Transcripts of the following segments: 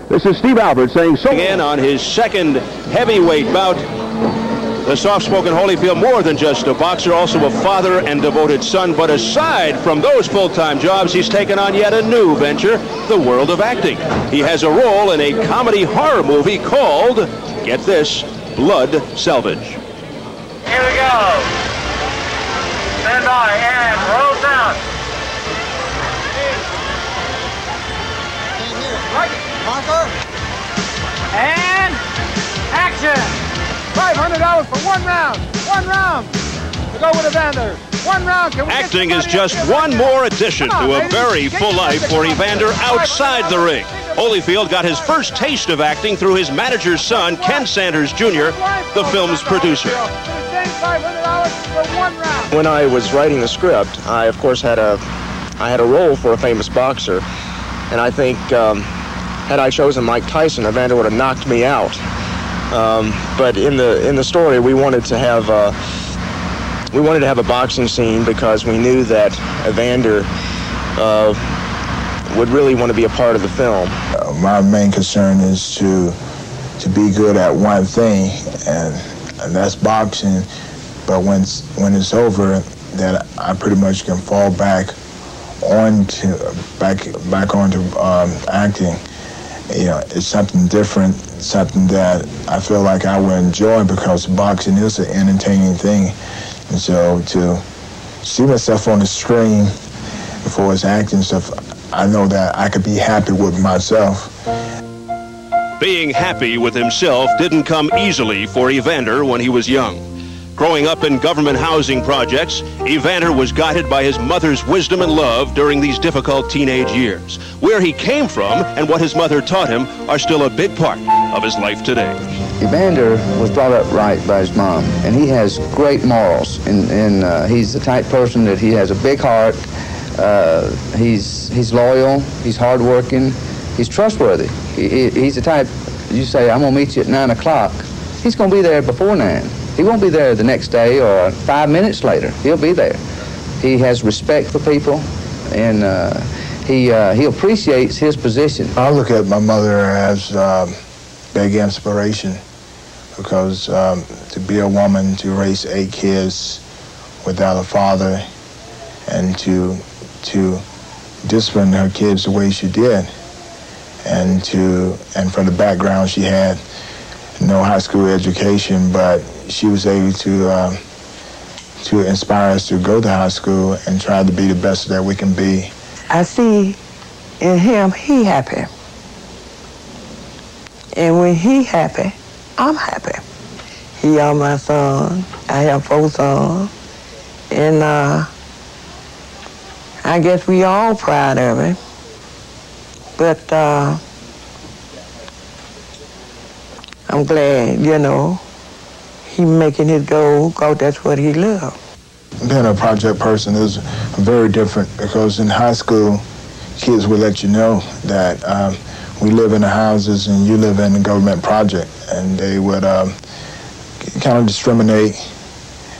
This is Steve Albert saying so. Again on his second heavyweight bout, the soft-spoken Holyfield, more than just a boxer, also a father and devoted son. But aside from those full-time jobs, he's taken on yet a new venture, the world of acting. He has a role in a comedy horror movie called, get this, Blood Salvage. Here we go. Stand by and roll down. Marker. And action. $500 for one round. One round. To go with Evander. One round. Can we Acting is just one more addition to a very full life for Evander outside the ring. Holyfield got his first taste of acting through his manager's son, Ken Sanders Jr., the film's producer. When I was writing the script, I of course had a role for a famous boxer, and I think had I chosen Mike Tyson, Evander would have knocked me out. But in the story, we wanted to have a boxing scene because we knew that Evander would really want to be a part of the film. My main concern is to be good at one thing, and that's boxing. But when it's over, that I pretty much can fall back onto acting. You know, it's something different, something that I feel like I would enjoy because boxing is an entertaining thing. And so to see myself on the screen before it's acting stuff, I know that I could be happy with myself. Being happy with himself didn't come easily for Evander when he was young. Growing up in government housing projects, Evander was guided by his mother's wisdom and love during these difficult teenage years. Where he came from and what his mother taught him are still a big part of his life today. Evander was brought up right by his mom, and he has great morals. And he's the type person that he has a big heart. He's loyal. He's hardworking. He's trustworthy. He's the type, you say, I'm going to meet you at 9 o'clock. He's going to be there before 9. He won't be there the next day or 5 minutes later. He'll be there. He has respect for people, and he appreciates his position. I look at my mother as big inspiration because to be a woman, to raise 8 kids without a father, and to discipline her kids the way she did, and from the background she had, no high school education, but she was able to inspire us to go to high school and try to be the best that we can be. I see in him, he happy. And when he happy, I'm happy. He are my son. I have 4 sons. And I guess we all proud of him. But I'm glad, you know, he making his goal because that's what he loves. Being a project person is very different because in high school, kids will let you know that we live in the houses and you live in the government project, and they would kind of discriminate.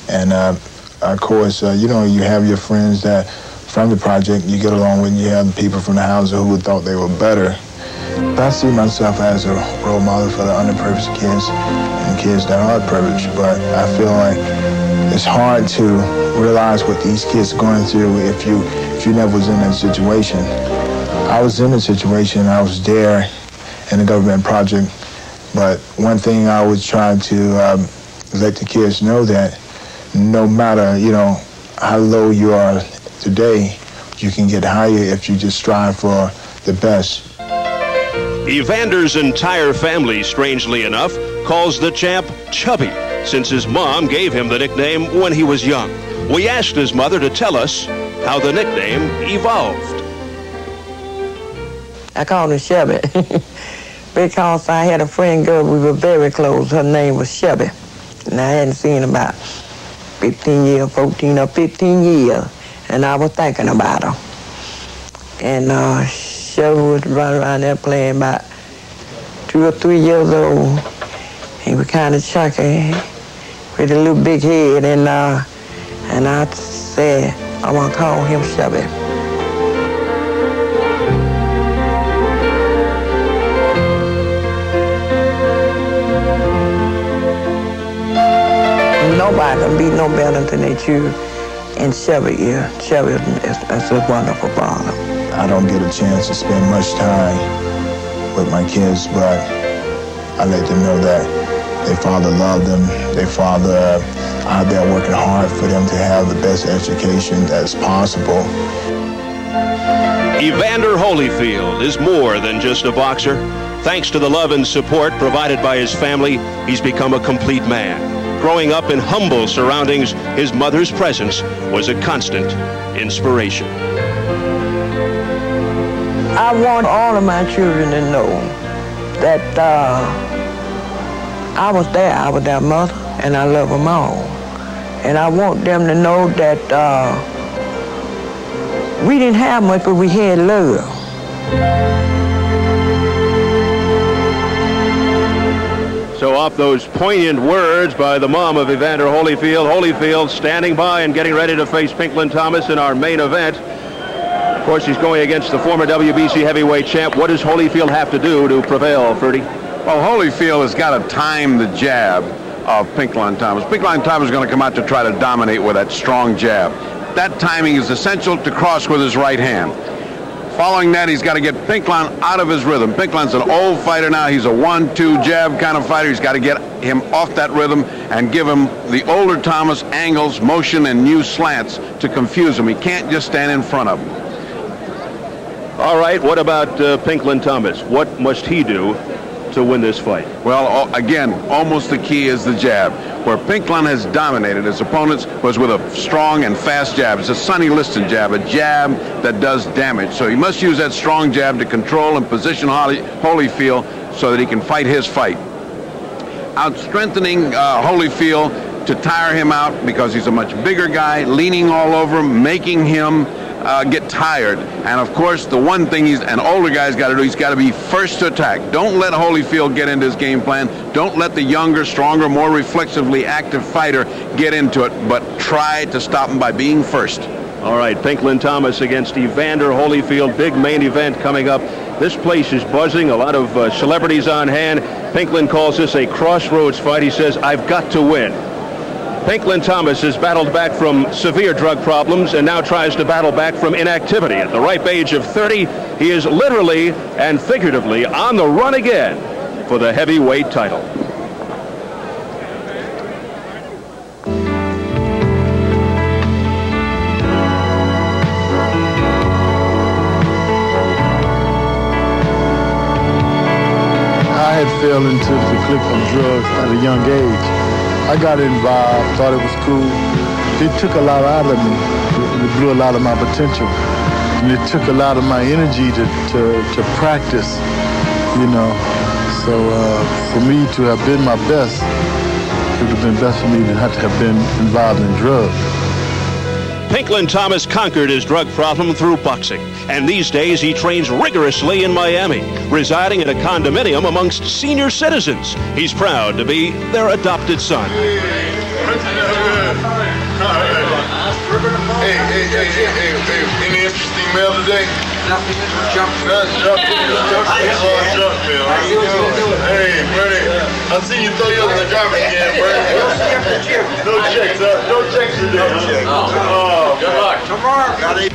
And of course, you know, you have your friends that from the project you get along with, and you have the people from the houses who thought they were better. I see myself as a role model for the underprivileged kids and kids that are privileged, but I feel like it's hard to realize what these kids are going through if you never was in that situation. I was in the situation, I was there in the government project, but one thing I was trying to let the kids know that no matter, you know, how low you are today, you can get higher if you just strive for the best. Evander's entire family, strangely enough, calls the champ Chubby, since his mom gave him the nickname when he was young. We asked his mother to tell us how the nickname evolved. I called him Chubby because I had a friend girl, we were very close. Her name was Chubby, and I hadn't seen her about 14 or 15 years, and I was thinking about her. And Chubby was running around there playing about 2 or 3 years old. He was kind of chunky with a little big head, and I said, I want to call him Chubby. nobody can be no better than they choose. And Chevy is a wonderful father. I don't get a chance to spend much time with my kids, but I let them know that their father loved them. Their father out there working hard for them to have the best education that's possible. Evander Holyfield is more than just a boxer. Thanks to the love and support provided by his family, he's become a complete man. Growing up in humble surroundings, his mother's presence was a constant inspiration. I want all of my children to know that I was their mother, and I love them all. And I want them to know that we didn't have much, but we had love. So off those poignant words by the mom of Evander Holyfield, Holyfield standing by and getting ready to face Pinklon Thomas in our main event. Of course, he's going against the former WBC heavyweight champ. What does Holyfield have to do to prevail, Ferdy? Well, Holyfield has got to time the jab of Pinklon Thomas. Pinklon Thomas is going to come out to try to dominate with that strong jab. That timing is essential to cross with his right hand. Following that, he's got to get Pinklon out of his rhythm. Pinklon's an old fighter now. He's a 1-2 jab kind of fighter. He's got to get him off that rhythm and give him the older Thomas angles, motion, and new slants to confuse him. He can't just stand in front of him. All right, what about Pinklon Thomas? What must he do to win this fight? Well, again, almost the key is the jab. Where Pinklon has dominated his opponents was with a strong and fast jab. It's a Sonny Liston jab, a jab that does damage. So he must use that strong jab to control and position Holyfield so that he can fight his fight. Out strengthening Holyfield to tire him out because he's a much bigger guy, leaning all over him, making him get tired. And of course, the one thing an older guy's got to do, he's got to be first to attack. Don't let Holyfield get into his game plan. Don't let the younger, stronger, more reflexively active fighter get into it, but try to stop him by being first. All right, Pinklon Thomas against Evander Holyfield, big main event coming up. This place is buzzing, a lot of celebrities on hand. Pinklon calls this a crossroads fight. He says, I've got to win. Pinklon Thomas has battled back from severe drug problems and now tries to battle back from inactivity. At the ripe age of 30, he is literally and figuratively on the run again for the heavyweight title. I had fell into the clique of drugs at a young age. I got involved, thought it was cool. It took a lot out of me. It blew a lot of my potential. And it took a lot of my energy to practice, you know. So for me to have been my best, it would have been best for me to have been involved in drugs. Pinklon Thomas conquered his drug problem through boxing, and these days he trains rigorously in Miami, residing in a condominium amongst senior citizens. He's proud to be their adopted son. Hey, any interesting mail today? Nothing, junk mail. Hey, Bernie, I see you throw yours in the garbage again, Bernie. No checks, no checks today. Oh, good luck. Tomorrow. Got it.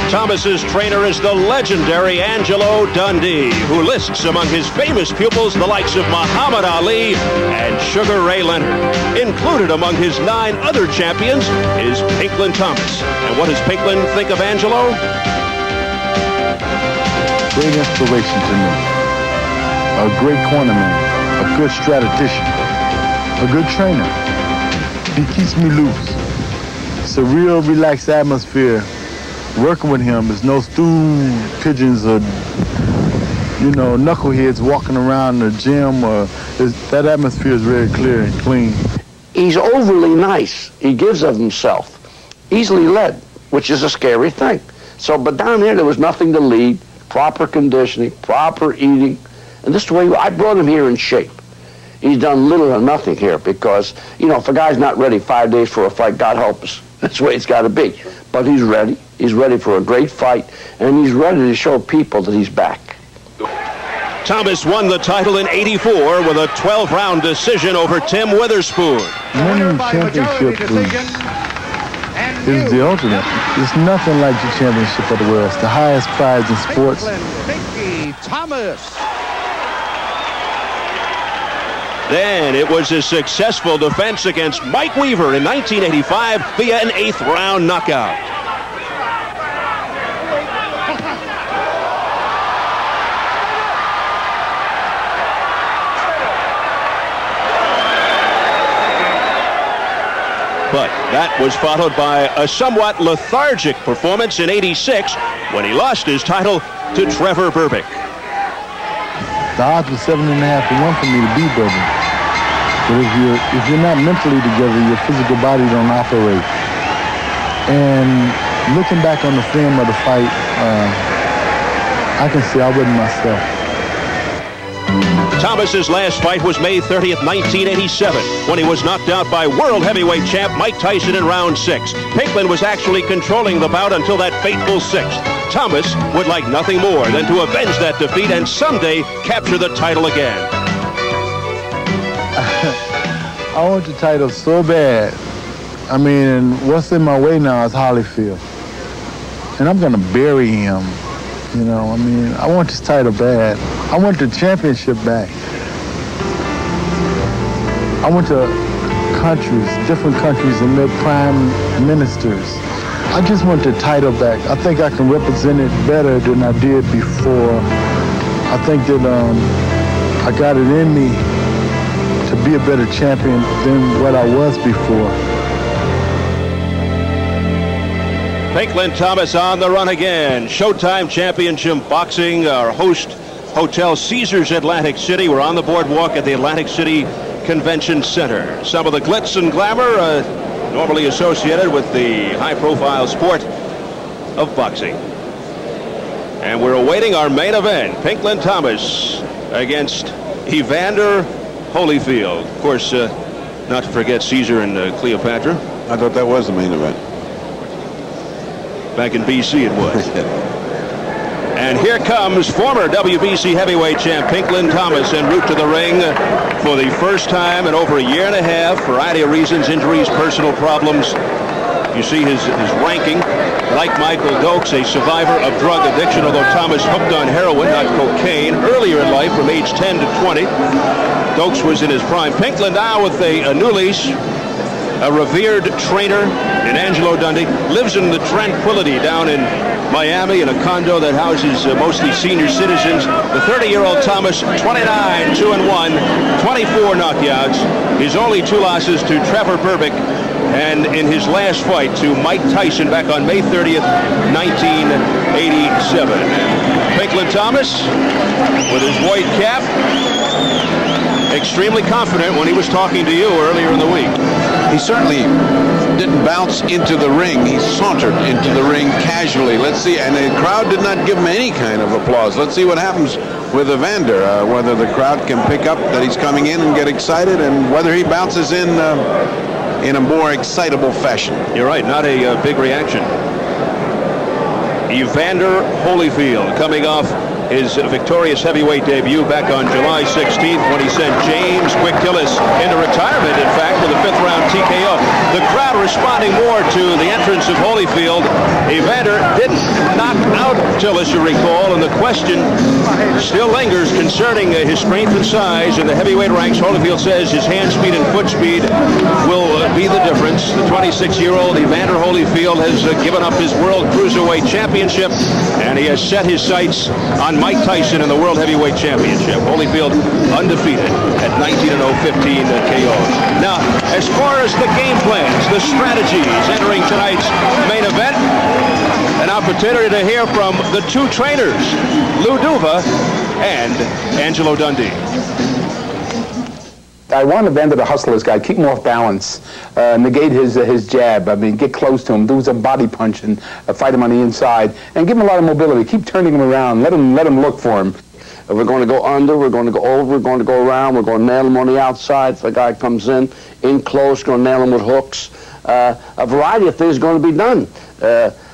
Thomas's trainer is the legendary Angelo Dundee, who lists among his famous pupils the likes of Muhammad Ali and Sugar Ray Leonard. Included among his 9 other champions is Pinklon Thomas. And what does Pinklon think of Angelo? Great inspiration to me. A great cornerman, a good strategist, a good trainer. He keeps me loose. It's a real relaxed atmosphere. Working with him is no stool pigeons or, you know, knuckleheads walking around the gym. That atmosphere is very clear and clean. He's overly nice. He gives of himself. Easily led, which is a scary thing. So, but down there was nothing to lead. Proper conditioning, proper eating. And this is the way I brought him here in shape. he's done little or nothing here because, you know, if a guy's not ready 5 days for a fight, God help us. That's the way it's got to be. But he's ready. He's ready for a great fight, and he's ready to show people that he's back. Thomas won the title in '84 with a 12-round decision over Tim Witherspoon. Winning championship is the ultimate. There's nothing like the championship of the world. It's the highest prize in sports. Thomas. Then it was a successful defense against Mike Weaver in 1985 via an 8th-round knockout. But that was followed by a somewhat lethargic performance in '86 when he lost his title to Trevor Berbick. The odds were 7.5 to 1 for me to beat Berbick. But if you're not mentally together, your physical body don't operate. And looking back on the film of the fight, I can see I wasn't myself. Thomas's last fight was May 30th, 1987, when he was knocked out by world heavyweight champ Mike Tyson in round 6. Pinklon was actually controlling the bout until that fateful 6th. Thomas would like nothing more than to avenge that defeat and someday capture the title again. I want the title so bad. I mean, what's in my way now is Holyfield. And I'm going to bury him. You know, I mean, I want this title bad. I want the championship back. I want the countries, different countries, and their prime ministers. I just want the title back. I think I can represent it better than I did before. I think that I got it in me to be a better champion than what I was before. Pinklon Thomas on the run again. Showtime Championship Boxing, our host hotel Caesars Atlantic City. We're on the boardwalk at the Atlantic City Convention Center. Some of the glitz and glamour normally associated with the high-profile sport of boxing. And we're awaiting our main event. Pinklon Thomas against Evander Holyfield. Of course, not to forget Caesar and Cleopatra. I thought that was the main event. Back in BC it was. And here comes former WBC heavyweight champ Pinklon Thomas en route to the ring for the first time in over a year and a half. Variety of reasons, injuries, personal problems. You see his ranking. Like Michael Dokes, a survivor of drug addiction, although Thomas hooked on heroin, not cocaine, earlier in life from age 10 to 20. Dokes was in his prime. Pinklon now with a new lease. A revered trainer in Angelo Dundee, lives in the tranquility down in Miami in a condo that houses mostly senior citizens. The 30-year-old Thomas, 29, 2-1, 24 knockouts. His only 2 losses to Trevor Berbick, and in his last fight to Mike Tyson back on May 30th, 1987. Pinklon Thomas with his white cap, extremely confident when he was talking to you earlier in the week. He certainly didn't bounce into the ring. He sauntered into the ring casually. Let's see, and the crowd did not give him any kind of applause. Let's see what happens with Evander, whether the crowd can pick up that he's coming in and get excited, and whether he bounces in a more excitable fashion. You're right, not a big reaction. Evander Holyfield coming off his victorious heavyweight debut back on July 16th when he sent James Quick Tillis into retirement, in fact, with a 5th-round TKO. The crowd responding more to the entrance of Holyfield. Evander didn't knock out Tillis, you recall, and the question still lingers concerning his strength and size in the heavyweight ranks. Holyfield says his hand speed and foot speed will be the difference. The 26-year-old Evander Holyfield has given up his World Cruiserweight Championship, and he has set his sights on Mike Tyson in the World Heavyweight Championship. Holyfield undefeated at 19-0, 15 KOs. Now, as far as the game plans, the strategies entering tonight's main event, an opportunity to hear from the 2 trainers, Lou Duva and Angelo Dundee. I want Evander to hustle this guy, keep him off balance, negate his jab. I mean, get close to him, do some body punch and fight him on the inside, and give him a lot of mobility. Keep turning him around. Let him look for him. If we're going to go under, we're going to go over, we're going to go around, we're going to nail him on the outside. If the guy comes in close, going to nail him with hooks. A variety of things are going to be done.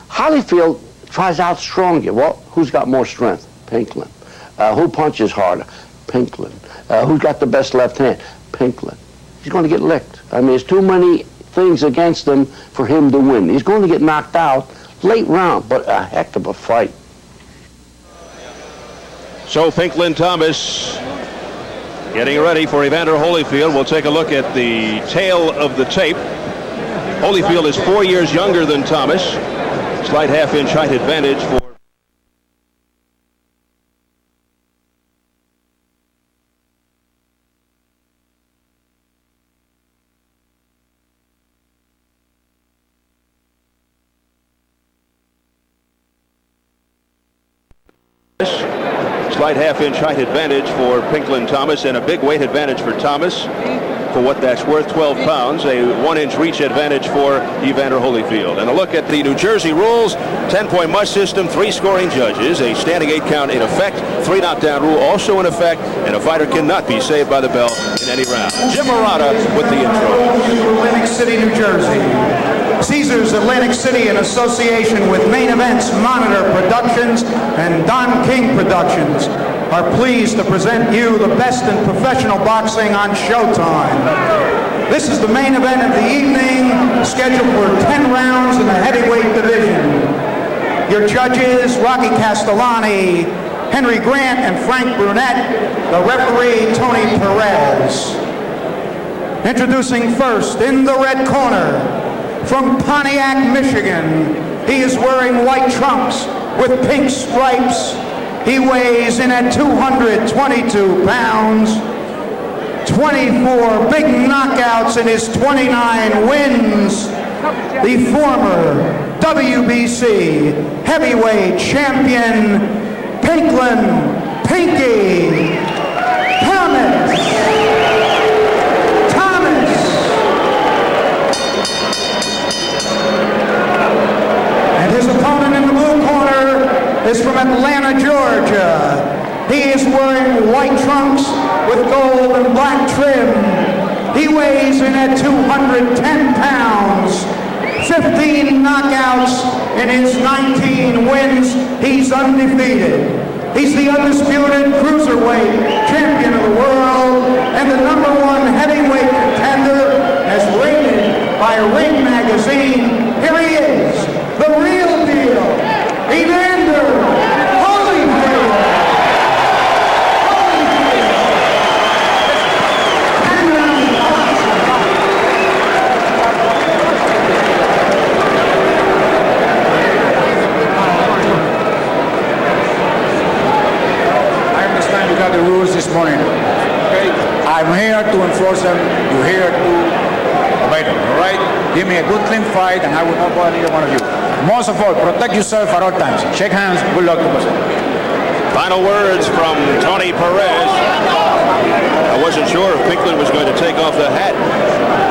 Holyfield tries out strong you. Well, who's got more strength? Pinklon. Who punches harder? Pinklon. Who's got the best left hand? Pinklon. He's going to get licked. I mean, there's too many things against him for him to win. He's going to get knocked out late round, but a heck of a fight. So Pinklon Thomas getting ready for Evander Holyfield. We'll take a look at the tail of the tape. Holyfield is 4 years younger than Thomas. Slight half-inch height advantage for Slight half-inch height advantage for Pinklon Thomas and a big weight advantage for Thomas. For what that's worth, 12 pounds, a 1-inch reach advantage for Evander Holyfield. And a look at the New Jersey rules, 10-point must system, 3 scoring judges, a standing 8 count in effect, 3 knockdown rule also in effect, and a fighter cannot be saved by the bell in any round. Jim Murata with the intro. Atlantic City, New Jersey. Caesars Atlantic City, in association with Main Events Monitor Productions and Don King Productions, are pleased to present you the best in professional boxing on Showtime. This is the main event of the evening, scheduled for 10 rounds in the heavyweight division. Your judges, Rocky Castellani, Henry Grant, and Frank Brunette. The referee, Tony Perez. Introducing first, in the red corner, from Pontiac, Michigan, he is wearing white trunks with pink stripes. He weighs in at 222 pounds, 24 big knockouts in his 29 wins. The former WBC heavyweight champion, Pinklon Pinky Thomas. And his opponent in the blue corner is from Atlanta, Georgia. He is wearing white trunks with gold and black trim. He weighs in at 210 pounds, 15 knockouts in his 19 wins. He's undefeated. He's the undisputed cruiserweight champion of the world and the #1 heavyweight contender as rated by Ring Magazine. Here he is, the real deal, Evander Holyfield. I understand you got the rules this morning. Okay? I'm here to enforce them. You're here to obey them, all right? Give me a good, clean fight, and I will not bother either one of you. Most of all, protect yourself at all times. Shake hands. Good luck to us. Final words from Tony Perez. I wasn't sure if Pinklon was going to take off the hat.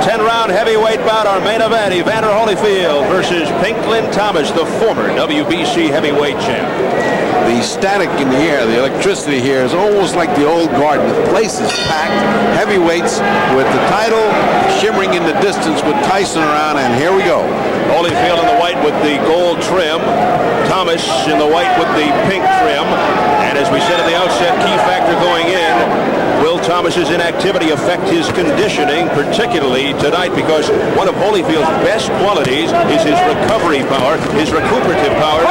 10-round heavyweight bout, our main event, Evander Holyfield versus Pinklon Thomas, the former WBC heavyweight champ. The static in the air, the electricity here is almost like the old garden. The place is packed, heavyweights with the title shimmering in the distance with Tyson around, and here we go. Holyfield in the white with the gold trim, Thomas in the white with the pink trim, and as we said at the outset, key factor going in, will Thomas's inactivity affect his conditioning, particularly tonight, because one of Holyfield's best qualities is his recovery power, his recuperative power.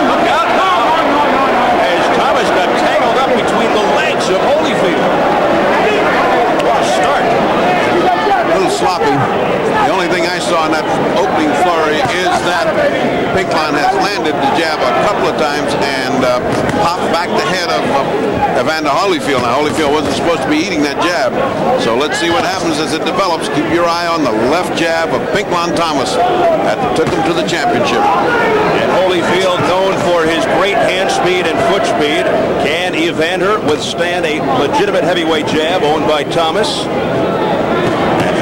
Look out now, as Thomas got tangled up between the legs of Holyfield. What a start. A little sloppy. The only thing I saw in that opening flurry is that Pinklon has landed the jab a couple of times and popped back the head of Evander Holyfield. Now, Holyfield wasn't supposed to be eating that jab, so let's see what happens as it develops. Keep your eye on the left jab of Pinklon Thomas that took him to the championship. And Holyfield, known for his great hand speed and foot speed. Can Evander withstand a legitimate heavyweight jab owned by Thomas?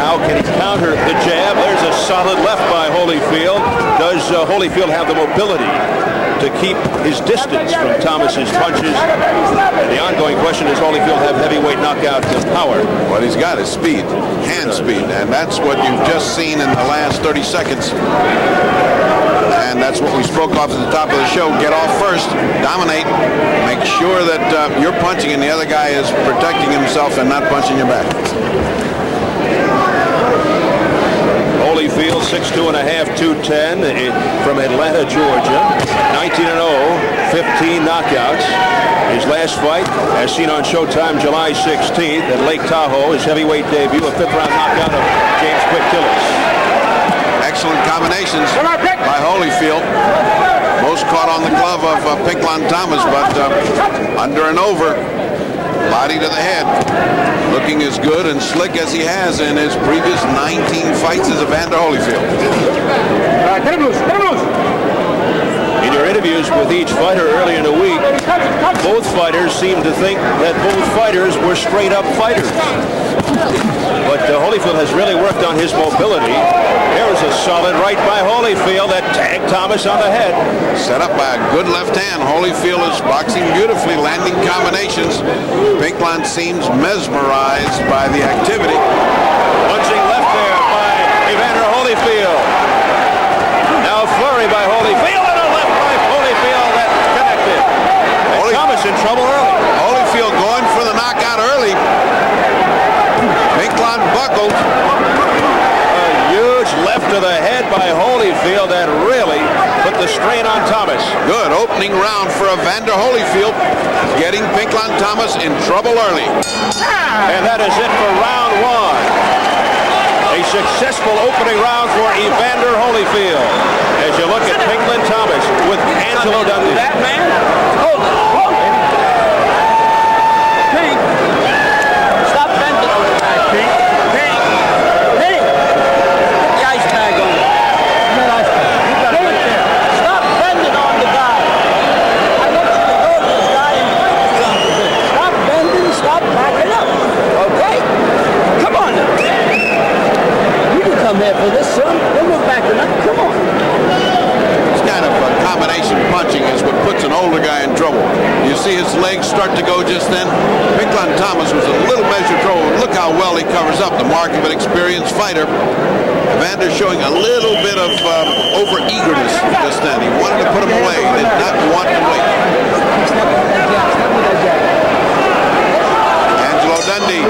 How can he counter the jab? There's a solid left by Holyfield. Does Holyfield have the mobility to keep his distance from Thomas's punches. And the ongoing question is, Holyfield have heavyweight knockout power? What he's got is speed, hand speed, and that's what you've just seen in the last 30 seconds. And that's what we spoke off at the top of the show. Get off first, dominate, make sure that you're punching and the other guy is protecting himself and not punching you back. Holyfield, 6'2½", 210, from Atlanta, Georgia. 19-0, 15 knockouts. His last fight, as seen on Showtime, July 16th at Lake Tahoe, his heavyweight debut, a fifth-round knockout of James Quick Tillis. Excellent combinations by Holyfield. Most caught on the glove of Pinklon Thomas, but under and over. Body to the head. Looking as good and slick as he has in his previous 19 fights as Evander Holyfield. In your interviews with each fighter earlier in the week, both fighters seemed to think that both fighters were straight-up fighters. But Holyfield has really worked on his mobility. There was a solid right by Holyfield that tagged Thomas on the head. Set up by a good left hand. Holyfield is boxing beautifully, landing combinations. Pinklon seems mesmerized by the activity. Punching left there by Evander Holyfield. Now a flurry by Holyfield and a left by Holyfield that connected. And Thomas in trouble early. Holyfield going for the knockout early. Pinklon buckled. A huge left to the head by Holyfield that really put the strain on Thomas. Good opening round for Evander Holyfield, getting Pinklon Thomas in trouble early. And that is it for round one. A successful opening round for Evander Holyfield. As you look at Pinklon Thomas with Angelo Dundee. That man? Hold it. Pink. Stop bending on the guy, Pink. Pink. Pink. Put the ice bag on it. Pink. Stop bending on the guy. I want you to go to this guy and put it on the bit. Stop bending. Stop backing up. Okay? Come on now. You can come here for this, son. Then we're backing up. Come on. This kind of combination punching is what puts an older guy in trouble. You see his legs start to go just then. Pinklon Thomas was a little measured trouble. Look how well he covers up, the mark of an experienced fighter. Evander showing a little bit of over-eagerness just then. He wanted to put him away. He did not want to wait. Angelo Dundee,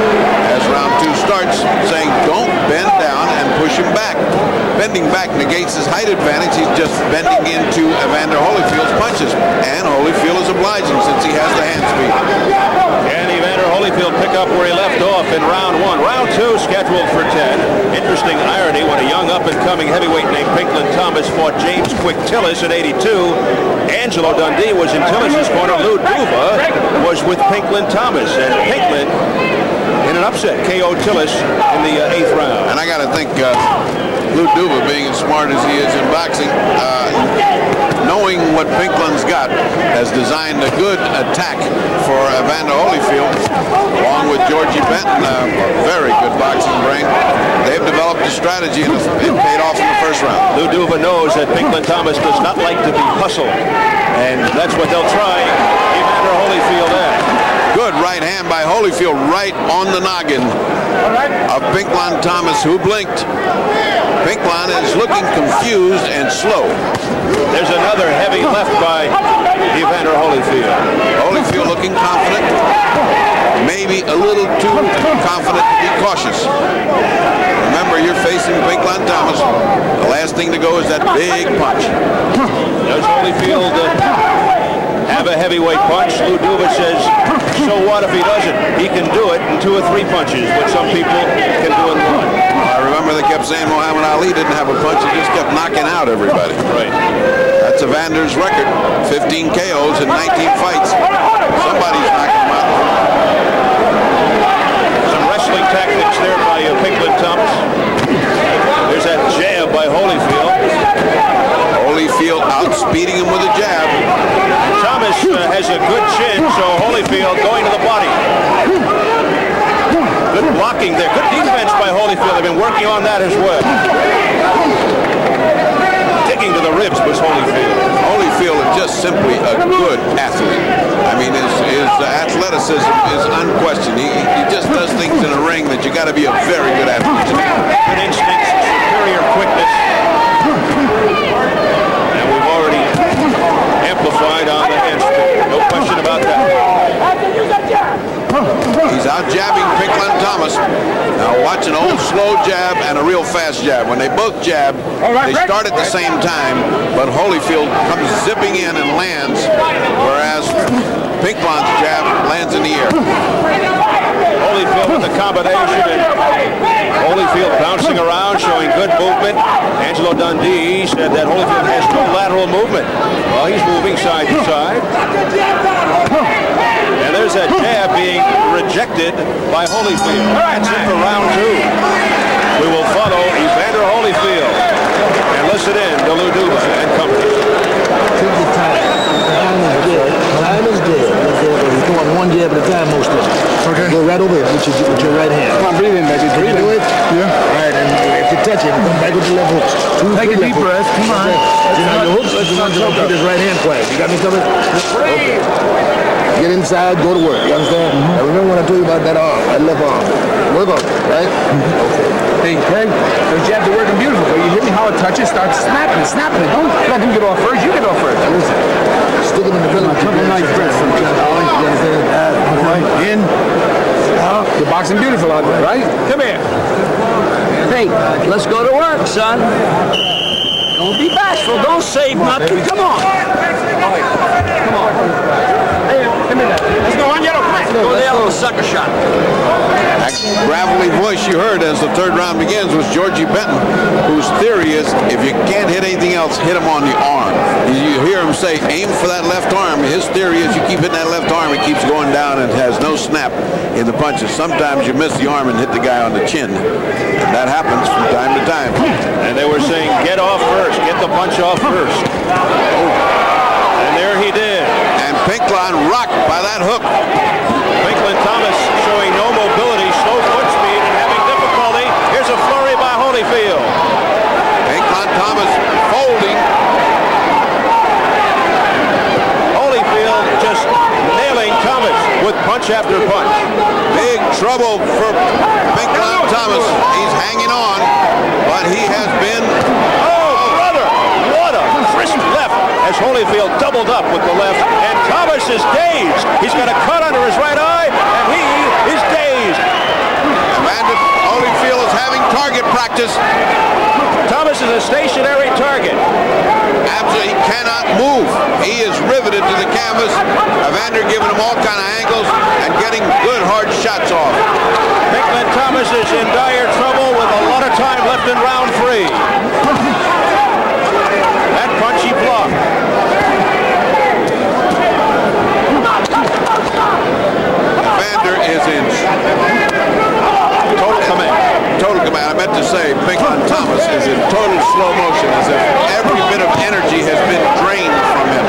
as round two starts, saying don't bend down and push him back. Bending back negates his height advantage. He's just bending into Evander Holyfield's punches. And Holyfield is obliging since he has the hand speed. And Evander Holyfield pick up where he left off in round one. Round two scheduled for 10. Interesting irony when a young up-and-coming heavyweight named Pinklon Thomas fought James Quick Tillis at 82. Angelo Dundee was in Tillis' corner. Lou Duva was with Pinklon Thomas. And Pinklon, in an upset, KO Tillis in the 8th round. And I got to think Lou Duva, being as smart as he is in boxing, knowing what Pinklon's got, has designed a good attack for Evander Holyfield, along with Georgie Benton, a very good boxing brain. They've developed a strategy and it paid off in the first round. Lou Duva knows that Pinklon Thomas does not like to be hustled, and that's what they'll try Evander Holyfield at. Good right hand by Holyfield, right on the noggin of Pinklon Thomas, who blinked. Pinklon is looking confused and slow. There's another heavy left by Evander Holyfield. Holyfield looking confident, maybe a little too confident to be cautious. Remember, you're facing Pinklon Thomas. The last thing to go is that big punch. Does Holyfield have a heavyweight punch? Lou Duva says, so what if he doesn't? He can do it in 2 or 3 punches, but some people can do it in 1. I remember they kept saying Muhammad Ali didn't have a punch. He just kept knocking out everybody. Right. That's Evander's record. 15 KOs in 19 fights. Somebody's knocking him out. Some wrestling tactics there by Pinklon Thomas. There's that jab by Holyfield. Holyfield outspeeding him with a jab. Thomas has a good chin, so Holyfield going to the body. Good blocking there. Good defense by Holyfield. They've been working on that as well. Digging to the ribs was Holyfield. Holyfield is just simply a good athlete. I mean, his athleticism is unquestioned. He just does things in a ring that you got to be a very good athlete. Good instincts, superior quickness. And we've already amplified on the handspring. No question about that. He's out jabbing Pinklon Thomas. Now watch an old slow jab and a real fast jab. When they both jab, they start at the same time, but Holyfield comes zipping in and lands, whereas Pinklon's jab lands in the air. Holyfield with the combination, and Holyfield bouncing around, showing good movement. Angelo Dundee said that Holyfield has no lateral movement. Well, he's moving side to side. And there's a jab being rejected by Holyfield. That's it for round 2. We will follow Evander Holyfield and listen in to Lou Duva and company. Take your time. Time is dead. You're going one jab at a time most of it. Okay. Go right over it with your right hand. Come on, breathe in, baby. Breathe. Can you do it? Yeah. All right, and if you touch it, come back with your left hooks. Take a deep breath. Come on. You know, your hooks, you want to put this right hand quiet. You got me covered? Okay. Get inside, go to work. You understand? Now remember when I told you about that arm, that left arm. Work on it, right? Okay. Hey, those jabs are working beautiful. But you hear me how it touches? Start snapping. Don't let him get off first. You get off first. Now listen. Stick him in the middle. Couple nice breaths. You understand? In. You're boxing beautiful out there, right? Come here. Hey, let's go to work, son. Don't be bashful. Don't save nothing. Come on. Come on. Hey, give me that. Let's go on, yellow. Go there, little sucker shot. That gravelly voice you heard as the third round begins was Georgie Benton, whose theory is if you can't hit anything else, hit him on the arm. You hear him say, aim for that left arm. His theory is you keep hitting that left arm, it keeps going down and has no snap in the punches. Sometimes you miss the arm and hit the guy on the chin. And that happens from time to time. And they were saying, get off first, get the punch off first. And there he did. And Pinklon rocked by that hook. Pinklon Thomas showing no mobility, slow foot speed, and having difficulty. Here's a flurry by Holyfield. Pinklon Thomas folding. Holyfield just nailing Thomas with punch after punch. Big trouble for Pinklon Thomas. He's hanging on, but he has been... Oh, brother! What a crisp left as Holyfield doubled up with the left, and Thomas is dazed. He's got a cut under his right eye, and he is dazed. Evander Holyfield is having target practice. Thomas is a stationary target. Absolutely, he cannot move. He is riveted to the canvas. Evander giving him all kind of angles and getting good hard shots off. Pinklon Thomas is in dire trouble with a lot of time left in round 3. That punch he blocked. Evander is in total command. Total command. I meant to say Pinklon Thomas is in total slow motion, as if every bit of energy has been drained from him.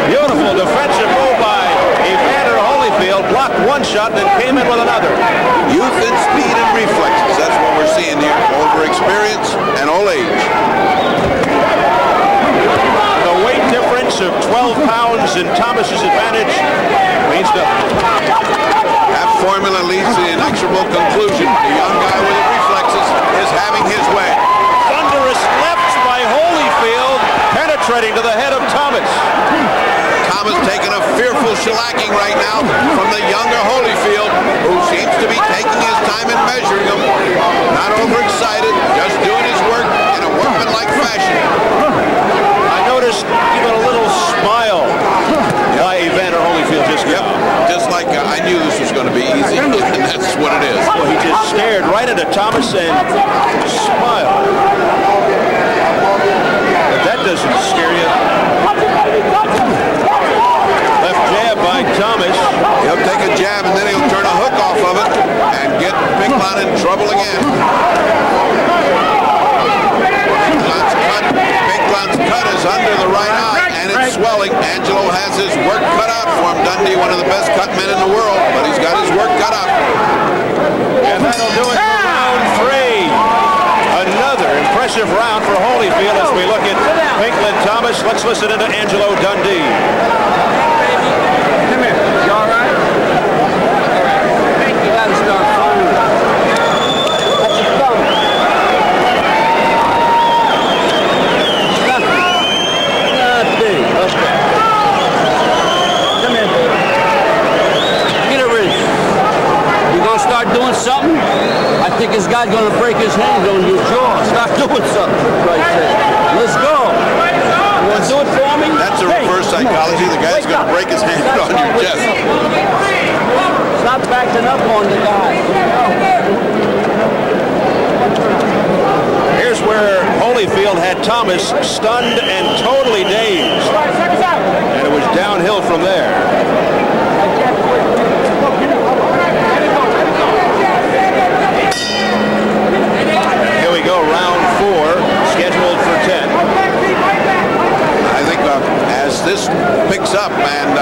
Beautiful defensive move by Evander Holyfield. Blocked one shot and then came in with another. Youth and speed and reflexes. That's what we're seeing here. Over experience and old age. The weight difference of 12 pounds in Thomas's advantage means nothing. That formula leads to the inexorable conclusion. The young guy with the reflexes is having his way. Thunderous lefts by Holyfield, penetrating to the head of Thomas. Thomas taking a fearful shellacking right now from the younger Holyfield, who seems to be taking his time and measuring him. Not overexcited, just doing his work in a workmanlike fashion. I noticed even a little smile by Evander Holyfield just now. Just like I knew this was going to be easy, and that's what it is. Well, he just stared right into Thomas and smiled. But that doesn't scare you. Left jab by Thomas. He'll take a jab and then he'll turn a hook off of it and get Pinklon in trouble again. Pinklon's cut is under the right eye and it's swelling. Angelo has his work cut out for him. Dundee, one of the best cut men in the world, but he's got his work cut out. And that'll do it for round 3. Another impressive round for Holyfield as we look at Pinklon Thomas. Let's listen into Angelo Dundee. Come here. You all right? You gotta start falling. That's your thumb. Nothing. Okay. Come here, baby. Get a wrist. You gonna start doing something? I think this guy's gonna break his hand on your jaw. Start doing something right there. Let's go. You wanna do it for me? That's a reverse psychology. The guy's going to break his hand on your chest. Stop backing up on the guy. Here's where Holyfield had Thomas stunned and totally dazed. And it was downhill from there. Here we go, round 4, scheduled for 10. I think as this picks up and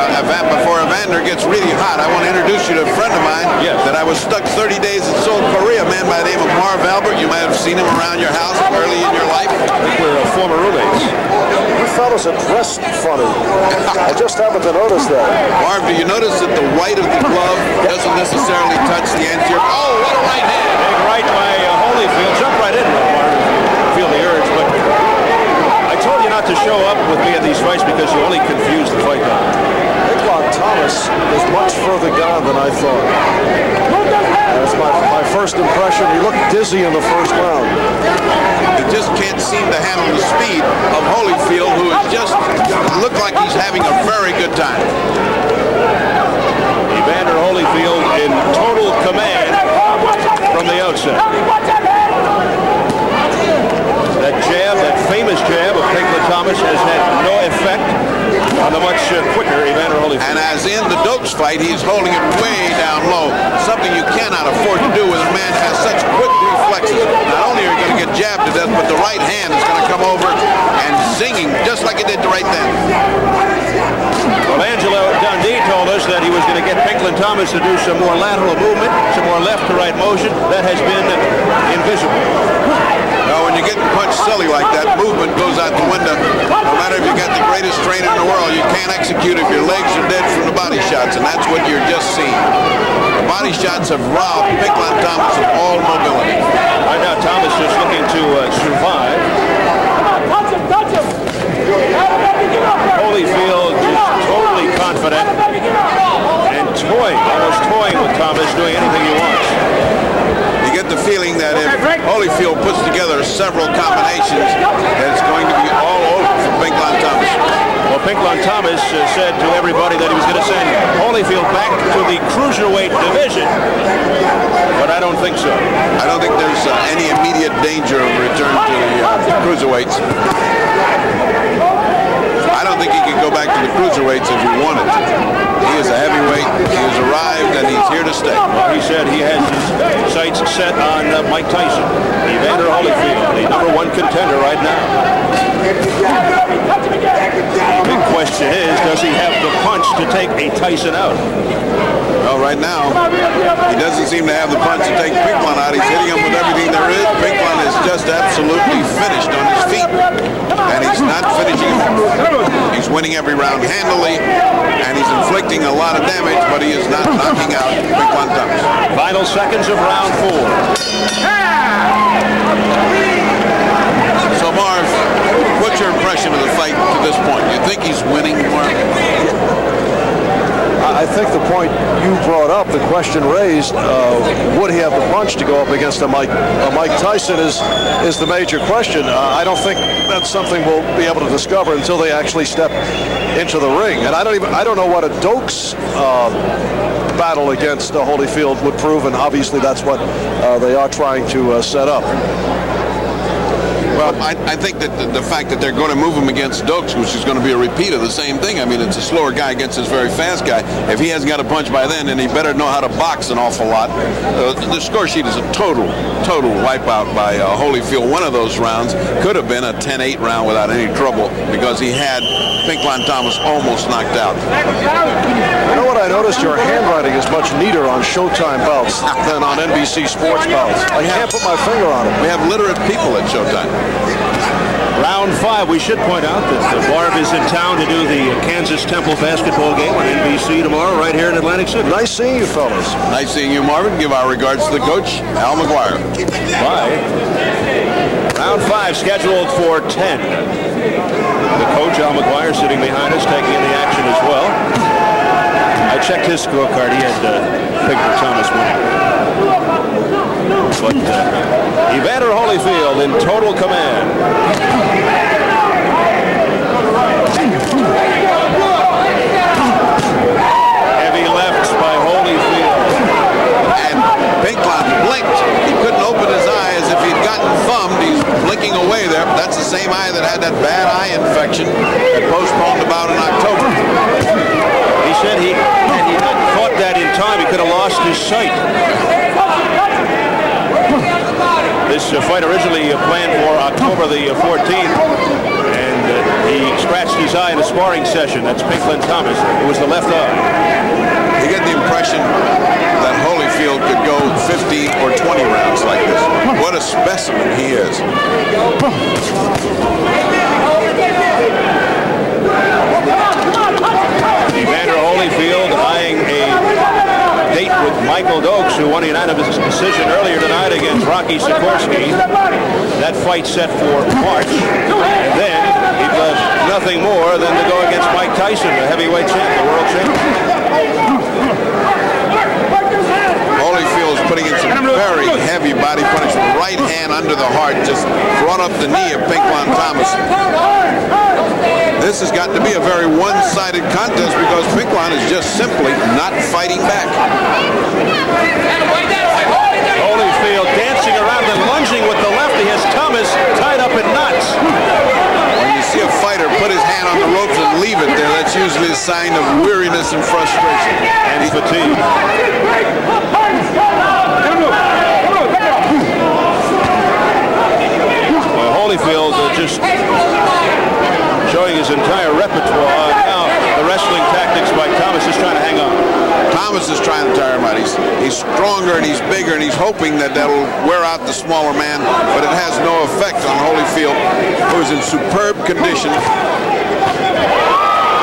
before Evander gets really hot, I want to introduce you to a friend of mine that I was stuck 30 days in Seoul, Korea, a man by the name of Marv Albert. You might have seen him around your house early in your life. I think we're former roommates. You fellas are dressed funny. I just happened to notice that. Marv, do you notice that the white of the glove doesn't necessarily touch the anterior? Oh, what a right hand! Big right by Holyfield. Jump right in, Marv. Feel the urge, but I told you not to show up with me at these fights because you only confuse the fight guy. Pinklon Thomas is much further gone than I thought. That's my first impression. He looked dizzy in the first round. He just can't seem to handle the speed of Holyfield, who is just looked like he's having a very good time. Evander Holyfield in total command from the outset. That jab, that famous jab of Pinklon Thomas has had no effect on the much quicker Evander Holyfield. And as in the Dokes fight, he's holding it way down low, something you cannot afford to do with a man who has such quick reflexes. Not only are you going to get jabbed to death, but the right hand is going to come over and zinging just like it did right then. Well, Angelo Dundee told us that he was going to get Pinklon Thomas to do some more lateral movement, some more left to right motion. That has been invisible. Well, when you're getting punched silly like that, movement goes out the window. No matter if you got the greatest trainer in the world, you can't execute if your legs are dead from the body shots, and that's what you're just seeing. The body shots have robbed Pinklon Thomas of all mobility. Right now, Thomas just looking to survive. Holyfield just totally confident and almost toying with Thomas, doing anything he wants. You get the feeling that if Holyfield puts together several combinations, that it's going to be all over for Pinklon Thomas. Well, Pinklon Thomas said to everybody that he was going to send Holyfield back to the cruiserweight division, but I don't think so. I don't think there's any immediate danger of return to the cruiserweights. I don't think he can go back to the cruiserweights if he wanted to. He is a heavyweight. He has arrived, and he's here to stay. Well, he said he has his sights set on Mike Tyson. Evander Holyfield, the #1 contender right now. The big question is, does he have the punch to take a Tyson out? Well, right now, he doesn't seem to have the punch to take Pinklon out. He's hitting him with everything there is. Pinklon is just absolutely finished on his feet, and he's not finishing. He's winning every round handily, and he's inflicting a lot of damage, but he is not knocking out Pinklon Thomas. Final seconds of round 4. So, Marv, what's your impression of the fight to this point? You think he's winning, Marv? I think the point you brought up, the question raised, would he have the punch to go up against a Mike Tyson is the major question. I don't think that's something we'll be able to discover until they actually step into the ring. And I don't know what a Dokes battle against Holyfield would prove, and obviously that's what they are trying to set up. Well, I think that the fact that they're going to move him against Dokes, which is going to be a repeat of the same thing. I mean, it's a slower guy against this very fast guy. If he hasn't got a punch by then he better know how to box an awful lot. The score sheet is a total wipeout by Holyfield. One of those rounds could have been a 10-8 round without any trouble because he had Pinklon Thomas almost knocked out. You know what I noticed? Your handwriting is much neater on Showtime bouts than on NBC Sports bouts. I can't put my finger on it. We have literate people at Showtime. Round 5. We should point out that Barb is in town to do the Kansas Temple basketball game on NBC tomorrow right here in Atlantic City. Nice seeing you, fellas. Nice seeing you, Marvin. Give our regards to the coach, Al McGuire. Bye. Round 5 scheduled for 10. The coach, Al McGuire, sitting behind us, taking in the action as well. I checked his scorecard. He had Pinklon Thomas winning. But Evander Holyfield in total command. Heavy lefts by Holyfield. And Pinklon blinked. He couldn't open his eye as if he'd gotten thumbed. He's blinking away there. But that's the same eye that had that bad eye infection that postponed about in October. He said he hadn't caught that in time. He could have lost his sight. This fight originally planned for October the 14th, and he scratched his eye in a sparring session. That's Pinklon Thomas. It was the left eye. You get the impression that Holyfield could go 15 or 20 rounds like this. What a specimen he is. Evander Holyfield eyeing a date with Michael Dokes, who won a unanimous decision earlier tonight against Rocky Sikorsky. That fight set for March. And then he does nothing more than to go against Mike Tyson, the heavyweight champ, the world champion. Holyfield's putting in some very heavy body punishment. Right hand under the heart, just brought up the knee of Pinklon Thomas. This has got to be a very one-sided contest because Pinklon is just simply not fighting back. Holyfield dancing around and lunging with the left. He has Thomas tied up in knots. When you see a fighter put his hand on the ropes and leave it there, that's usually a sign of weariness and frustration. And fatigue. Well, Holyfield just showing his entire repertoire. Now the wrestling tactics by Thomas is trying to hang on. Thomas is trying to tire him out. He's stronger and he's bigger and he's hoping that that'll wear out the smaller man, but it has no effect on Holyfield, who is in superb condition.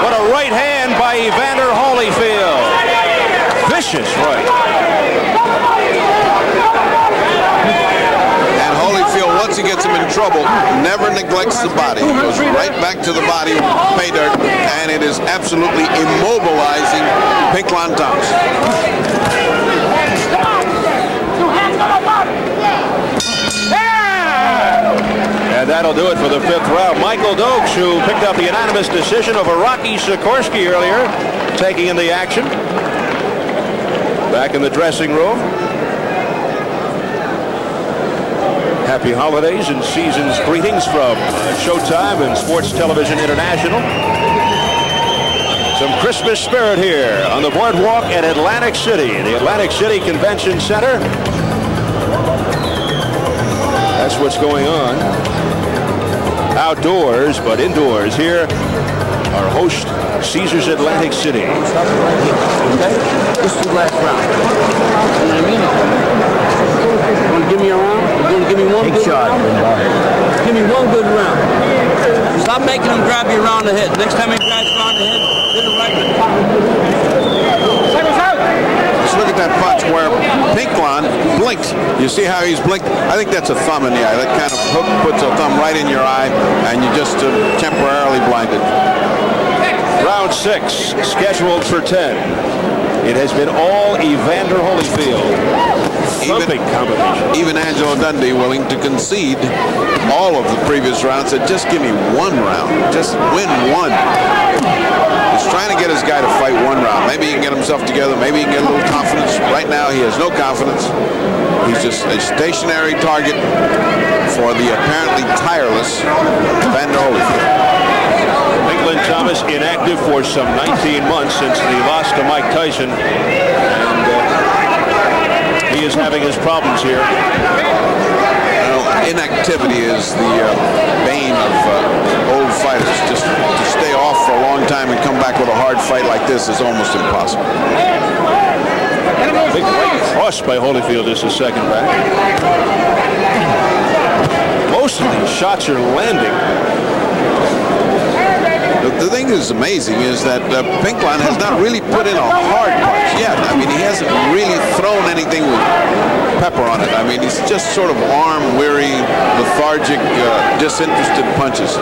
What a right hand by Evander Holyfield. Vicious right. And Holyfield, once he gets him in trouble, never neglects the body. He goes right back to the body, pay dirt, and it is absolutely immobilizing Pinklon Thomas. And that'll do it for the 5th round. Michael Dokes, who picked up the unanimous decision over Rocky Sikorsky earlier, taking in the action. Back in the dressing room. Happy holidays and season's greetings from Showtime and Sports Television International. Some Christmas spirit here on the boardwalk at Atlantic City, the Atlantic City Convention Center. That's what's going on. Outdoors, but indoors here. Our host, Caesars Atlantic City. Okay? This is the last round. You know what I mean? You want to give me a round? You want to give me one good round? Give me one good round. Stop making him grab you around the head. Next time he grabs you around the head, hit him right in the top. Let's look at that punch where Pinklon blinked. You see how he's blinked? I think that's a thumb in the eye. That kind of hook puts a thumb right in your eye, and you just temporarily blinded. Round 6, scheduled for 10. It has been all Evander Holyfield. Even Angelo Dundee willing to concede all of the previous rounds. Said, just give me one round. Just win one. He's trying to get his guy to fight one round. Maybe he can get himself together. Maybe he can get a little confidence. Right now, he has no confidence. He's just a stationary target for the apparently tireless Evander Holyfield. Pinklon Thomas inactive for some 19 months since the loss to Mike Tyson. And he is having his problems here. Inactivity is the bane of old fighters. Just to stay off for a long time and come back with a hard fight like this is almost impossible. Big right cross by Holyfield is the second back. most of these shots are landing. The thing that's amazing is that Pinklon has not really put in a hard punch yet. I mean, he hasn't really thrown anything with pepper on it. I mean, he's just sort of arm-weary, lethargic, disinterested punches.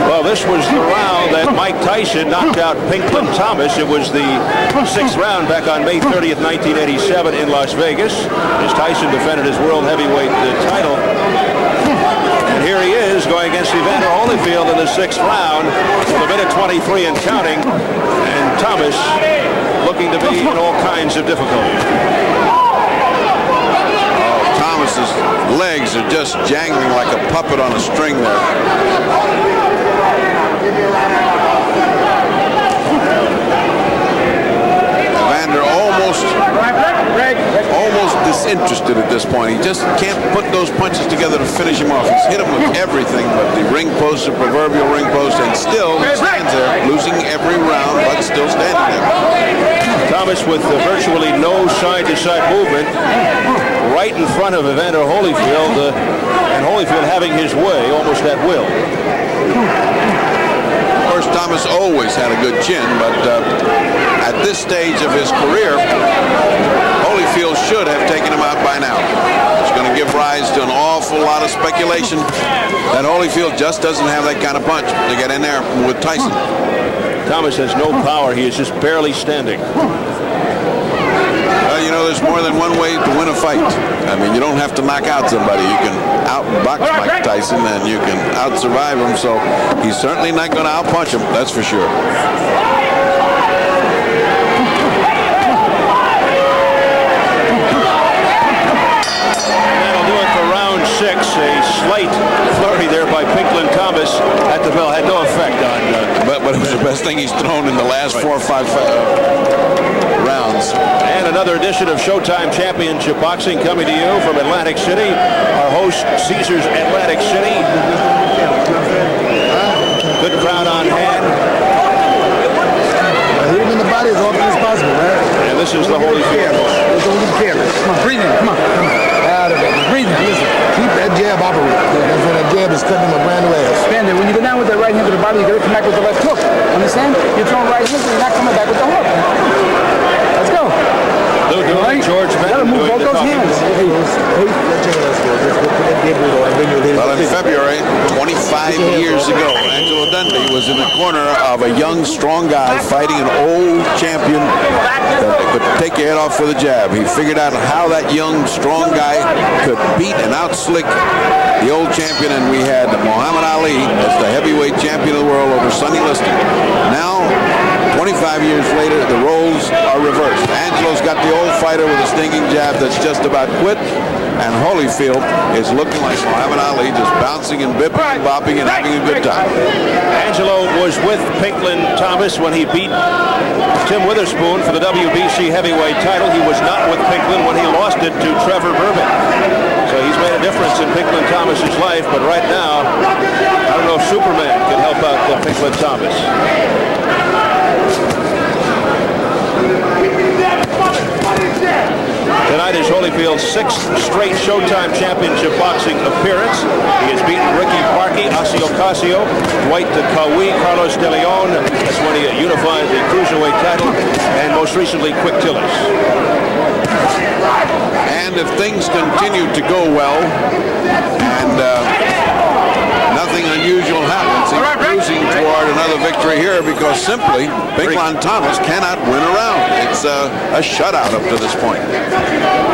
Well, this was the round that Mike Tyson knocked out Pinklon Thomas. It was the 6th round back on May 30th, 1987 in Las Vegas, as Tyson defended his world heavyweight title. And here he is going against Evander Holyfield in the 6th round with a minute 23 and counting. And Thomas looking to be in all kinds of difficulty. Thomas's legs are just jangling like a puppet on a string there. Evander almost disinterested at this point. He just can't put those punches together to finish him off. He's hit him with everything but the ring post, the proverbial ring post, and still he stands there, losing every round, but still standing there. Thomas with virtually no side-to-side movement right in front of Evander Holyfield, and Holyfield having his way almost at will. Of course, Thomas always had a good chin, but at this stage of his career, Holyfield should have taken him out by now. It's going to give rise to an awful lot of speculation that Holyfield just doesn't have that kind of punch to get in there with Tyson. Thomas has no power. He is just barely standing. Well, you know, there's more than one way to win a fight. I mean, you don't have to knock out somebody. You can outbox Mike Tyson and you can out-survive him, so he's certainly not going to out-punch him, that's for sure. That'll do it for round 6. A slight flurry there by Pinklon Thomas at the bell. Had no effect on... But it was the best thing he's thrown in the last 4 or 5 rounds. And another edition of Showtime Championship Boxing coming to you from Atlantic City. Our host, Caesars Atlantic City. Good crowd on hand. Hit him in the body as often as possible, man. And this is the Holyfield. Don't be careless. Come on, breathe in. Come on. Out of it. Breathe in. Listen, keep that jab operating. That's when that jab is cutting him a brand new ass. Stand there. When you go down with that right hand to the body, you got to come back with the left hook. Understand? You're throwing right hands, but you're not coming back with the hook. Let's go. Right? George, you got to move both those hands. Well, in February, 25 years ago, Angelo Dundee was in the corner of a young, strong guy fighting an old champion that could take your head off with a jab. He figured out how that young, strong guy could beat and outslick the old champion, and we had Muhammad Ali as the heavyweight champion of the world over Sonny Liston. Now, 25 years later, the roles are reversed. Angelo's got the old fighter with a stinging jab that's just about quit, and Holyfield is looking like Muhammad Ali, just bouncing and bipping and bopping and having a good time. Angelo was with Pinklon Thomas when he beat Tim Witherspoon for the WBC heavyweight title. He was not with Pinklon when he lost it to Trevor Burbank. So he's made a difference in Pinklon Thomas's life, but right now, I don't know if Superman can help out Pinklon Thomas. Tonight is Holyfield's 6th straight Showtime Championship boxing appearance. He has beaten Ricky Parkey, Ossie Ocasio, Dwight Kawi, Carlos De Leon. That's when he unified the cruiserweight title, and most recently Quick Tillers. And if things continue to go well, and nothing unusual happens, he's cruising toward another victory here, because simply Pinklon Thomas cannot win a round. It's a shutout up to this point.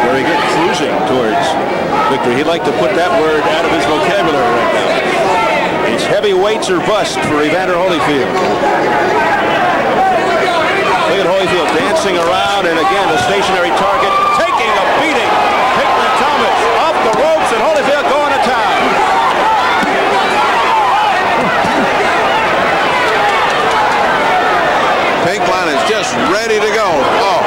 Very good, cruising towards victory. He'd like to put that word out of his vocabulary right now. It's heavyweights or bust for Evander Holyfield. Look at Holyfield dancing around, and again, a stationary target taking a beating. Pinklon Thomas off the ropes, and Holyfield going to town. Pinklon is just ready to go. Oh,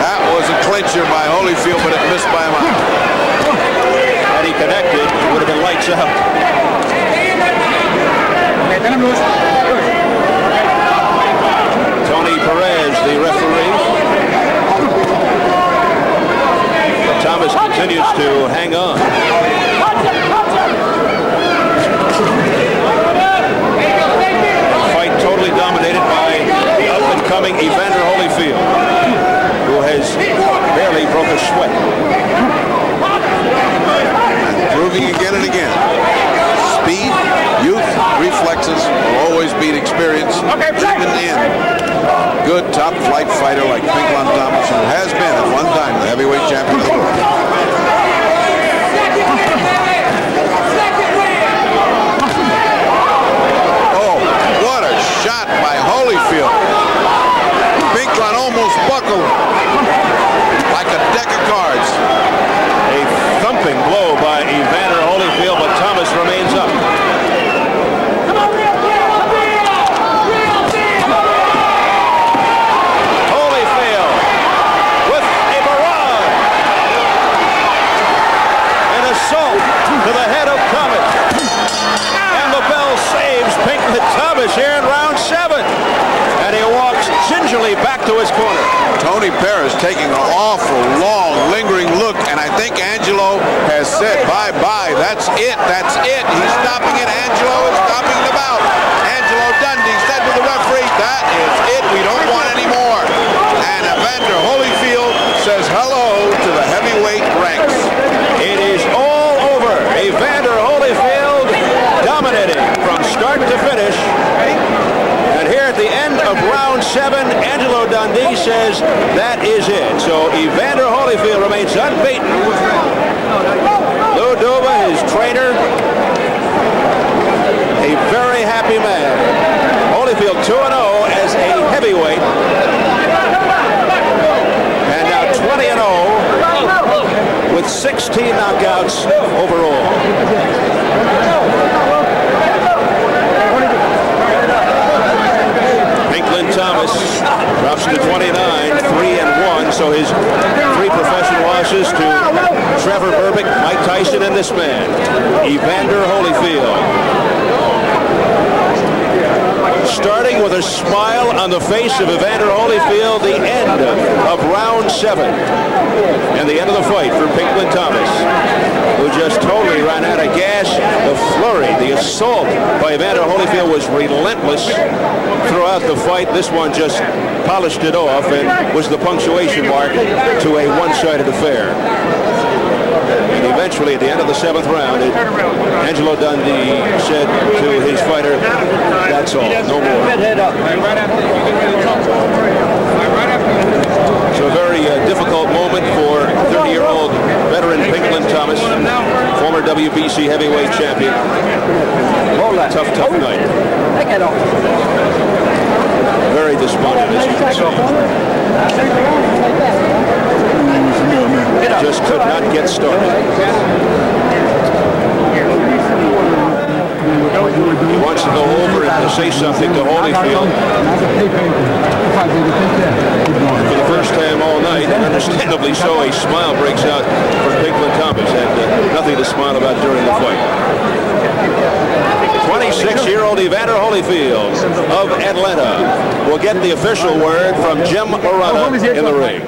that was a clincher by Holyfield, but it missed by a mile. Had he connected, it would have been lights out. Tony Perez, the referee. Thomas continues to hang on. Fight totally dominated by the up-and-coming Evander Holyfield, who has barely broke a sweat. Proving again and again. Speed, youth, reflexes will always beat experience. Even in good top flight fighter like Pinklon Thomas, who has been at one time the heavyweight champion of the world. Oh, what a shot by Holyfield. Pinklon almost buckled like a deck of cards. A thumping blow by Evander Holyfield, but Thomas remains up. Holyfield with a barrage. An assault to the head of Thomas. And the bell saves Pinklon Thomas here in round 7. And he walks gingerly back to his corner. Tony Perez taking an awful long, lingering look, and I think Angelo has said bye-bye. That's it. That's it. He's stopping it. Angelo is stopping the bout. Angelo Dundee said to the referee, that is it. We don't want any more. And Evander Holyfield says hello to the heavyweight ranks. It is all over. Evander Holyfield dominating from start to finish. And here at the end of round 7, Angelo Dundee says that is it. So Evander Holyfield remains unbeaten. Lou Duba, his trainer, a very happy man. Holyfield 2-0 as a heavyweight. And now 20-0 with 16 knockouts overall. Thomas drops to 29, 3-1. So his 3 professional losses to Trevor Berbick, Mike Tyson, and this man, Evander Holyfield. Starting with a smile on the face of Evander Holyfield, the end of round 7. And the end of the fight for Pinklon Thomas, who just totally ran out of gas. The flurry, the assault by Evander Holyfield was relentless throughout the fight. This one just polished it off and was the punctuation mark to a one-sided affair. And eventually, at the end of the 7th round, Angelo Dundee said to his fighter, that's all, no more. So a very difficult moment for 30-year-old veteran Pinklon Thomas, former WBC heavyweight champion. Tough night. Very despondent, as you can see. Just could not get started. He wants to go over and to say something to Holyfield. For the first time all night, understandably so, a smile breaks out for Pinklon Thomas. Had nothing to smile about during the fight. 26-year-old Evander Holyfield of Atlanta will get the official word from Jim Arana in the ring.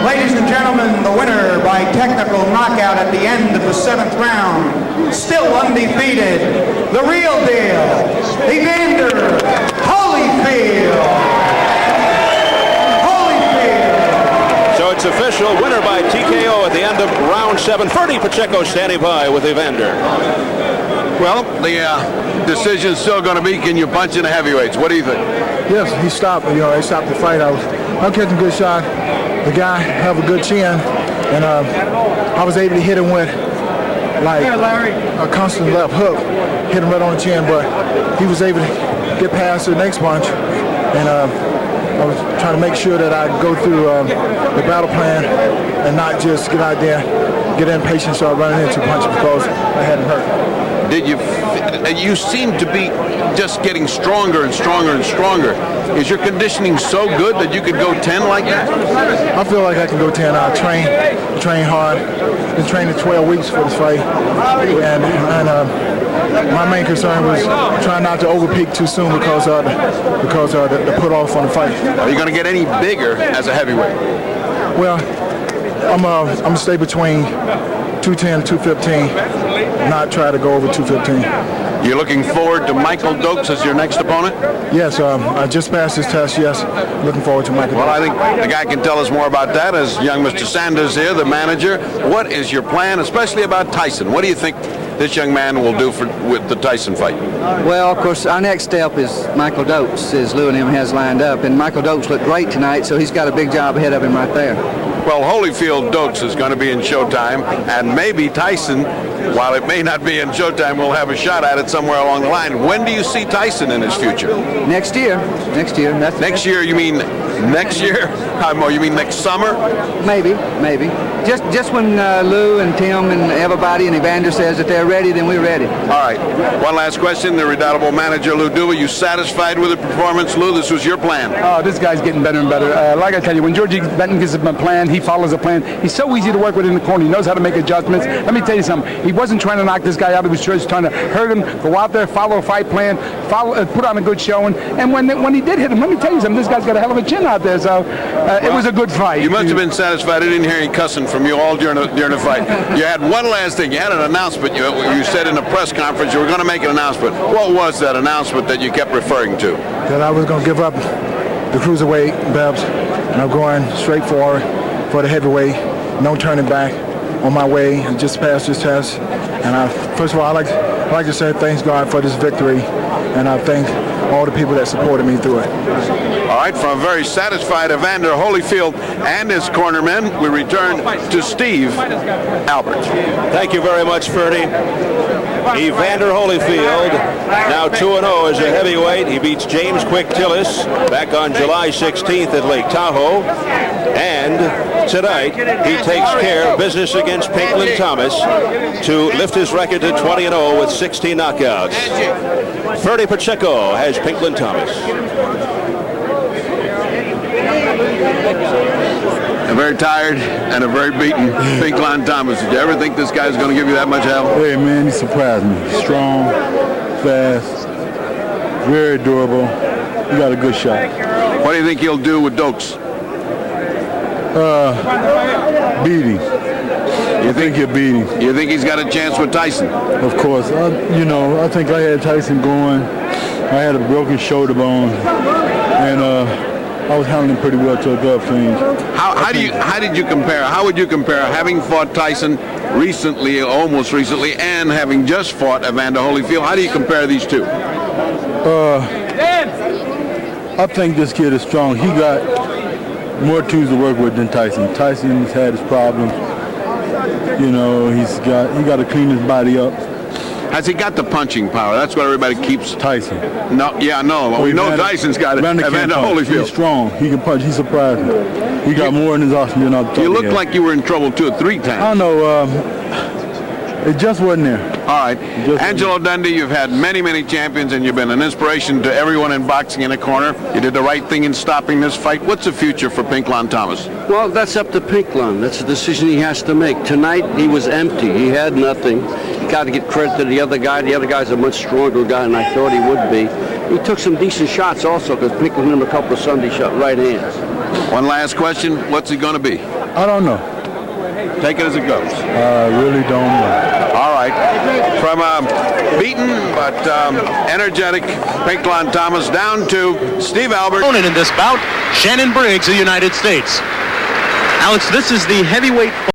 Ladies and gentlemen, the winner by technical knockout at the end of the 7th round, still undefeated, the real deal, Evander Holyfield. So it's official, winner by TKO at the end of round 7. Ferdy Pacheco standing by with Evander. Well, the decision's still going to be, can you punch in the heavyweights? What do you think? Yes, he stopped. He stopped the fight. I'm catching a good shot. The guy have a good chin, and I was able to hit him with like a constant left hook, hit him right on the chin, but he was able to get past the next punch, and I was trying to make sure that I go through the battle plan and not just get out there, get impatient and start running into punches because I hadn't hurt. Did you seem to be just getting stronger and stronger and stronger. Is your conditioning so good that you could go 10 like that? I feel like I can go 10. I train hard. Been training 12 weeks for this fight, and My main concern was trying not to overpeak too soon because of the put off on the fight. Are you going to get any bigger as a heavyweight? Well, I'm gonna stay between 210 and 215, not try to go over 215. You're looking forward to Michael Dokes as your next opponent? Yes, I just passed his test, yes. Looking forward to Michael. Well, I think the guy can tell us more about that as young Mr. Sanders here, the manager. What is your plan, especially about Tyson? What do you think this young man will do with the Tyson fight? Well, of course, our next step is Michael Dokes, as Lou and him has lined up. And Michael Dokes looked great tonight, so he's got a big job ahead of him right there. Well, Holyfield Dokes is going to be in Showtime, and maybe Tyson, while it may not be in Showtime, will have a shot at it somewhere along the line. When do you see Tyson in his future? Next year. Next year. Next year? You mean next year? You mean next summer? Maybe. Just when Lou and Tim and everybody and Evander says that they're ready, then we're ready. All right. One last question. The redoubtable manager, Lou Duva, you satisfied with the performance? Lou, this was your plan. Oh, this guy's getting better and better. Like I tell you, when Georgie Benton gives him a plan, he follows a plan. He's so easy to work with in the corner. He knows how to make adjustments. Let me tell you something. He wasn't trying to knock this guy out. He was just trying to hurt him, go out there, follow a fight plan, put on a good showing. And when he did hit him, let me tell you something. This guy's got a hell of a chin out there. So it was a good fight. You must have been satisfied. I didn't hear any cussing from you all during the fight. You had one last thing. You had an announcement. You said in a press conference you were going to make an announcement. What was that announcement that you kept referring to? That I was going to give up the cruiserweight belts, and I'm going straight for the heavyweight. No turning back. On my way, I just passed this test. And first of all, I'd like to say thanks God for this victory, and I thank all the people that supported me through it. All right, from a very satisfied Evander Holyfield and his cornermen, we return to Steve Albert. Thank you very much, Ferdy. Evander Holyfield, now 2-0 as a heavyweight. He beats James Quick Tillis back on July 16th at Lake Tahoe. And tonight, he takes care of business against Pinklon Thomas to lift his record to 20-0 with 16 knockouts. Ferdy Pacheco has Pinklon Thomas. A very tired and a very beaten Pinklon Thomas. Did you ever think this guy's going to give you that much help? Hey, man, he surprised me. Strong, fast, very durable. He got a good shot. What do you think he'll do with Dokes? Beating. You think he'll beat him? You think he's got a chance with Tyson? Of course. I think I had Tyson going. I had a broken shoulder bone, and I was handling pretty well to a glove change. How did you compare? How would you compare having fought Tyson recently, almost recently, and having just fought Evander Holyfield? How do you compare these two? I think this kid is strong. He got more tools to work with than Tyson. Tyson's had his problems. He got to clean his body up. Has he got the punching power? That's what everybody keeps. Tyson. No, yeah, no. We know Tyson's got it. Evander Holyfield. He's strong. He can punch. He surprised me. He got more in his arsenal than I thought. You look like you were in trouble 2 or 3 times. I don't know. It just wasn't there. All right. Angelo Dundee, you've had many, many champions, and you've been an inspiration to everyone in boxing in a corner. You did the right thing in stopping this fight. What's the future for Pinklon Thomas? Well, that's up to Pinklon. That's a decision he has to make. Tonight, he was empty. He had nothing. Got to get credit to the other guy. The other guy's a much stronger guy than I thought he would be. He took some decent shots also, because Pinklon hit him a couple of Sunday shot right hands. One last question. What's he going to be? I don't know. Take it as it goes. I really don't know. All right. From a beaten but energetic Pinklon Thomas down to Steve Albert. Opponent in this bout, Shannon Briggs of the United States. Alex, this is the heavyweight